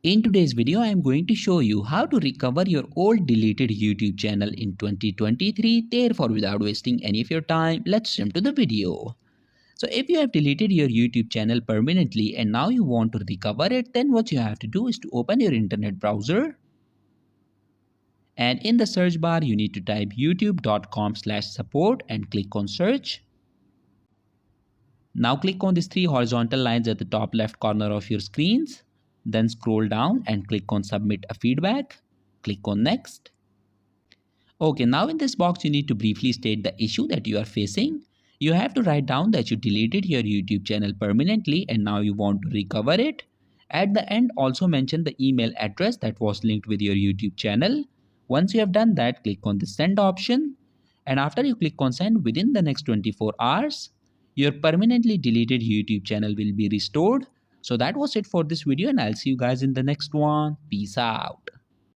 In today's video, I am going to show you how to recover your old deleted YouTube channel in 2023. Therefore, without wasting any of your time, let's jump to the video. So if you have deleted your YouTube channel permanently and now you want to recover it, then what you have to do is to open your internet browser. And in the search bar, you need to type youtube.com/support and click on search. Now click on these three horizontal lines at the top left corner of your screens. Then scroll down and click on submit a feedback. Click on next. Okay, now in this box you need to briefly state the issue that you are facing. You have to write down that you deleted your YouTube channel permanently and now you want to recover it. At the end, also mention the email address that was linked with your YouTube channel. Once you have done that, click on the send option. And after you click on send, within the next 24 hours, your permanently deleted YouTube channel will be restored. So that was it for this video and I'll see you guys in the next one. Peace out.